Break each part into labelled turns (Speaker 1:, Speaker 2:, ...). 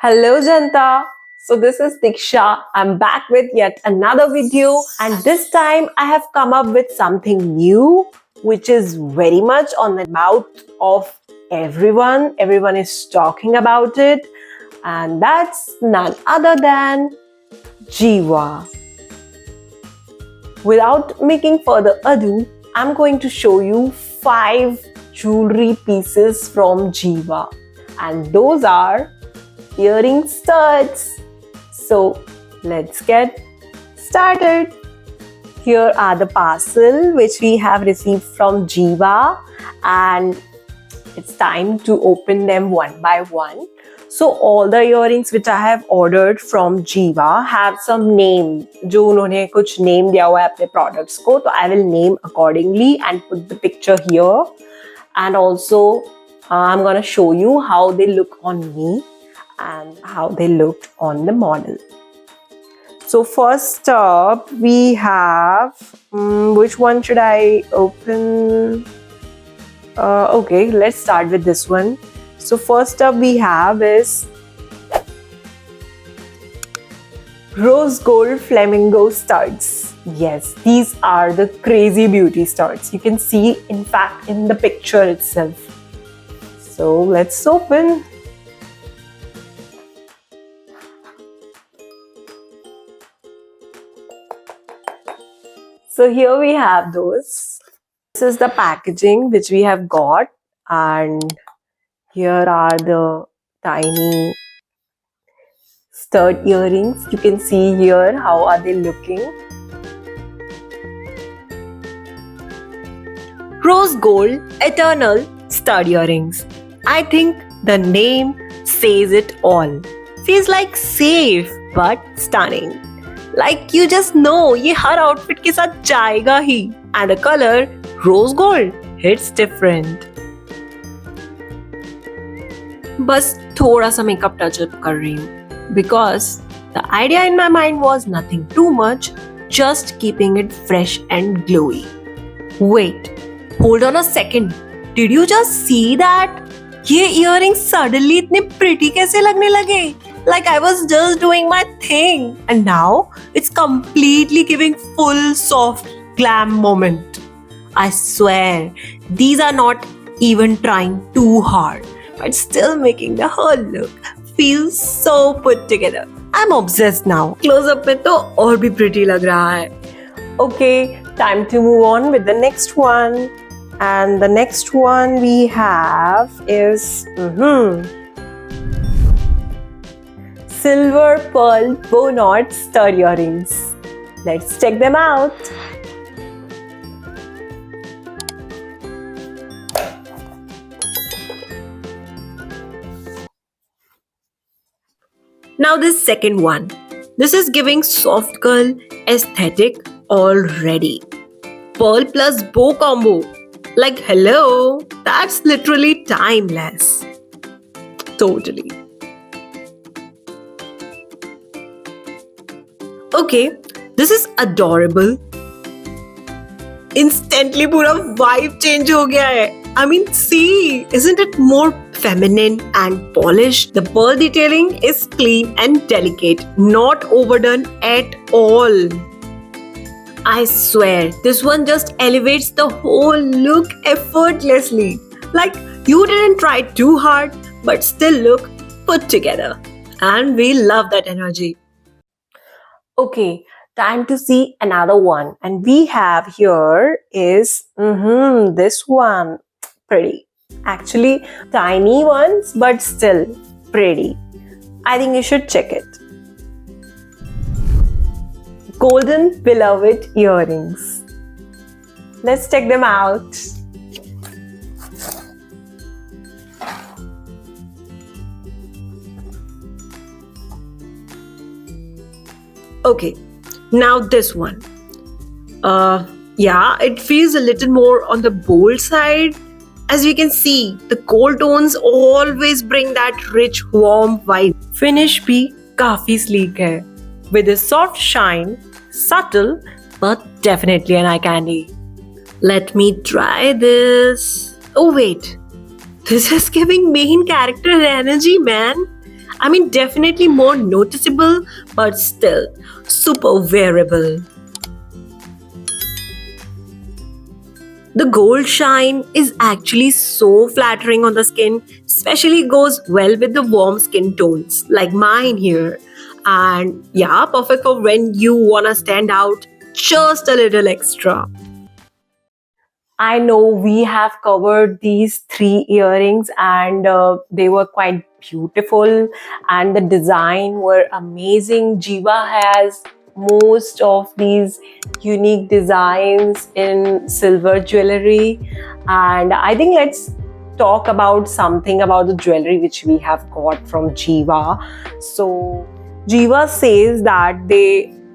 Speaker 1: Hello, Janta. So, this is Diksha. I'm back with yet another video, and this time I have come up with something new, which is very much on the mouth of everyone. Everyone is talking about it, and that's none other than Jiva. Without making further ado, I'm going to show you 5 jewelry pieces from Jiva, and those are earring studs. So let's get started. Here are the parcel which we have received from Jiva, and it's time to open them one by one. So all the earrings which I have ordered from Jiva have some name. जो उन्होंने कुछ name दिया हुआ है अपने products को, तो I will name accordingly and put the picture here. And also I'm gonna show you how they look on me and how they looked on the model. So first up we have, which one should I open? Okay, let's start with this one. So first up we have is rose gold flamingo studs. Yes, these are the crazy beauty studs. You can see in fact in the picture itself. So let's open. So here we have those. This is the packaging which we have got, and here are the tiny stud earrings. You can see here how are they looking. Rose gold eternal stud earrings. I think the name says it all. Feels like safe but stunning. Like you just know ये हर outfit के साथ जाएगा ही. And the color rose gold hits different. बस थोड़ा सा makeup touch up कर रही हूँ because the idea in my mind was nothing too much, just keeping it fresh and glowy. Wait, hold on a second. Did you just see that? ये earrings suddenly इतने pretty कैसे लगने लगे? Like I was just doing my thing, and now it's completely giving full soft glam moment. I swear, these are not even trying too hard, but still making the whole look feel so put together. I'm obsessed now. Close up में तो और भी pretty लग रहा है. Okay, time to move on with the next one. And the next one we have is silver pearl bow knot stud earrings. Let's check them out. Now this second one. This is giving soft girl aesthetic already. Pearl plus bow combo. Like hello, that's literally timeless. Totally. Okay, this is adorable. Instantly पूरा vibe change हो गया है. I mean, see, isn't it more feminine and polished? The pearl detailing is clean and delicate, not overdone at all. I swear, this one just elevates the whole look effortlessly. Like you didn't try too hard, but still look put together. And we love that energy. Okay, time to see another one. And we have here is this one. Pretty. Actually, tiny ones, but still pretty. I think you should check it. Golden beloved earrings. Let's check them out. Okay, now this one. Yeah, it feels a little more on the bold side. As we can see, the gold tones always bring that rich, warm vibe. Finish भी काफी sleek है, with a soft shine, subtle but definitely an eye candy. Let me try this. Oh wait, this is giving main character energy, man. I mean, definitely more noticeable, but still super wearable. The gold shine is actually so flattering on the skin, especially goes well with the warm skin tones like mine here. And yeah, perfect for when you wanna stand out just a little extra. I know we have covered these three earrings and they were quite beautiful and the design were amazing. Jiva has most of these unique designs in silver jewelry, and I think let's talk about something about the jewelry which we have got from Jiva. So Jiva says that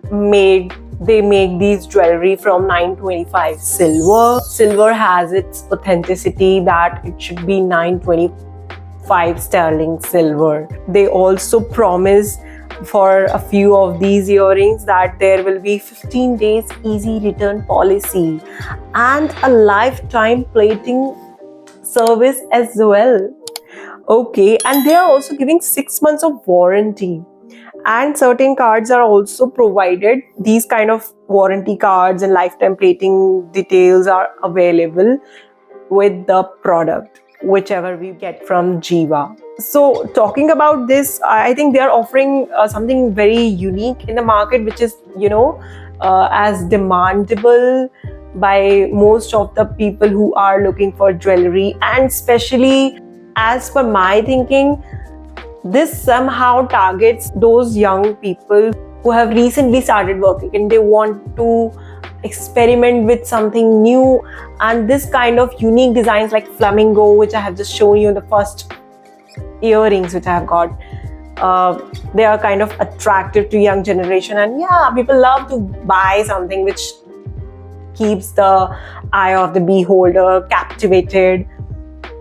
Speaker 1: made they make these jewelry from 925 silver. Silver has its authenticity that it should be 925 sterling silver. They also promise for a few of these earrings that there will be 15 days easy return policy and a lifetime plating service as well. Okay, and they are also giving 6 months of warranty, and certain cards are also provided. These kind of warranty cards and lifetime plating details are available with the product whichever we get from Jiva. So talking about this, I think they are offering something very unique in the market, which is as demandable by most of the people who are looking for jewelry, and especially as per my thinking, this somehow targets those young people who have recently started working and they want to experiment with something new. And this kind of unique designs like flamingo, which I have just shown you in the first earrings which I have got, they are kind of attractive to young generation, and yeah, people love to buy something which keeps the eye of the beholder captivated.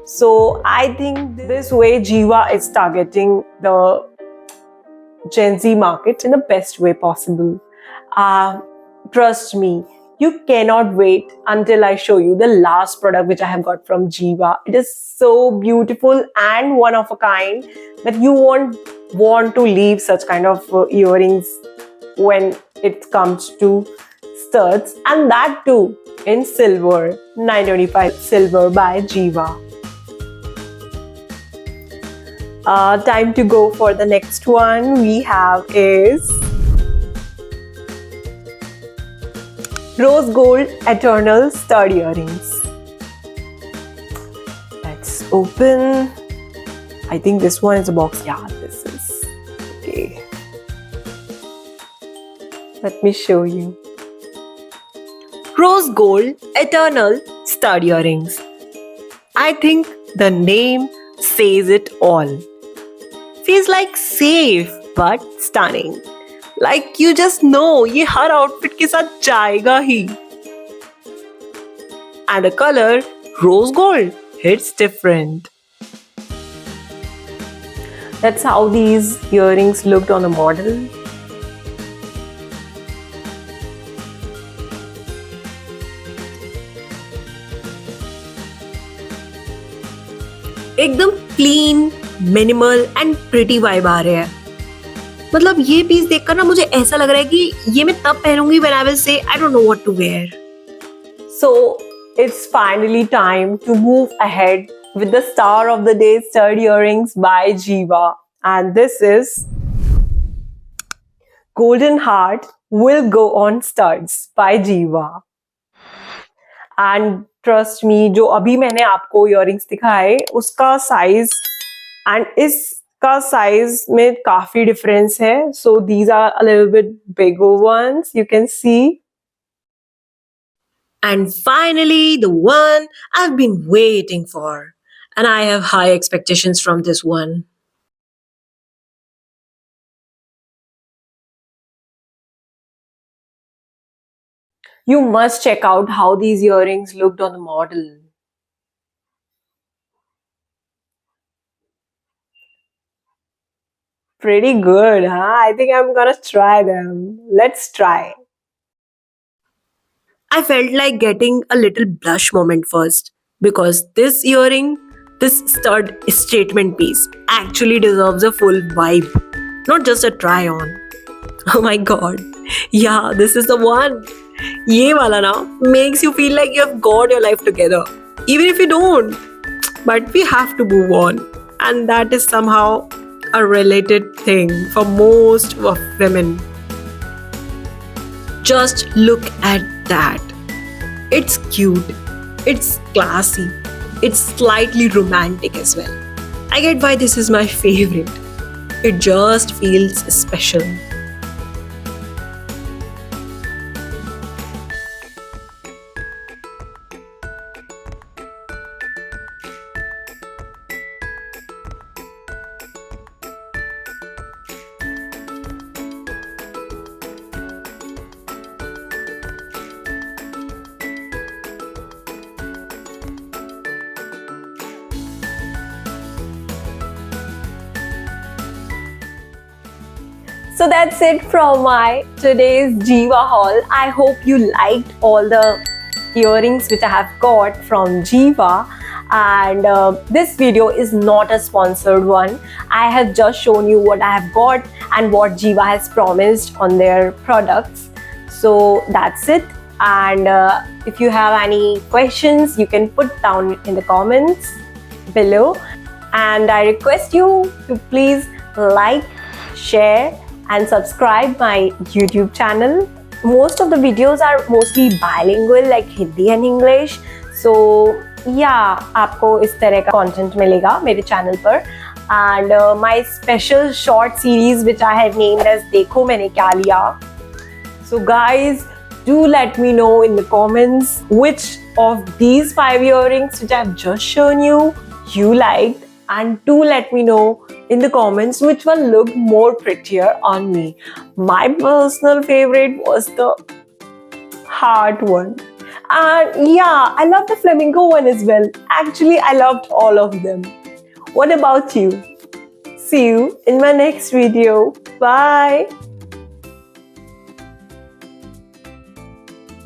Speaker 1: So I think this way Jiva is targeting the Gen Z market in the best way possible. Trust me, you cannot wait until I show you the last product which I have got from Jiva. It is so beautiful and one of a kind that you won't want to leave such kind of earrings when it comes to studs, and that too in silver, 925 silver by Jiva. Time to go for the next one we have is rose gold eternal stud earrings. Let's open. I think this one is a box. Yeah, this is okay. Let me show you. Rose gold eternal stud earrings. I think the name says it all. Feels like safe but stunning. Like you just know ये हर outfit के साथ जाएगा ही. And the color rose gold hits different. That's how these earrings looked on the model. एकदम clean, minimal and pretty vibe आ रहे हैं. मतलब ये पीस देखकर ना मुझे ऐसा लग रहा है कि ये मैं तब पहनूंगी when I will say I don't know what to wear. So it's finally time to move ahead with the star of the day stud earrings by Jiva, and this is Golden Heart Will Go on Studs by Jiva. And trust me, जो अभी मैंने आपको earrings दिखाए उसका size and इसका size में काफी difference है. So these are a little bit bigger ones, you can see. And finally, the one I've been waiting for, and I have high expectations from this one. You must check out how these earrings looked on the model. Pretty good, huh? I think I'm gonna try them. Let's try. I felt like getting a little blush moment first because this earring, this stud statement piece actually deserves a full vibe, not just a try on. Oh my god. Yeah, this is the one. Ye wala na makes you feel like you have got your life together. Even if you don't. But we have to move on. And that is somehow a related thing for most of women. Just look at that. It's cute. It's classy. It's slightly romantic as well. I get why this is my favorite. It just feels special. So that's it from my today's Jiva haul. I hope you liked all the earrings which I have got from Jiva. And this video is not a sponsored one. I have just shown you what I have got and what Jiva has promised on their products. So that's it. And if you have any questions, you can put down in the comments below. And I request you to please like, share, and subscribe my YouTube channel. Most of the videos are mostly bilingual, like Hindi and English. So yeah, आपको इस तरह का content मिलेगा मेरे channel पर. And my special short series which I have named as देखो मैंने क्या लिया. So guys, do let me know in the comments which of these 5 earrings which I have just shown you liked. And do let me know in the comments which one looked more prettier on me. My personal favorite was the heart one. And yeah, I love the flamingo one as well. Actually, I loved all of them. What about you? See you in my next video. Bye.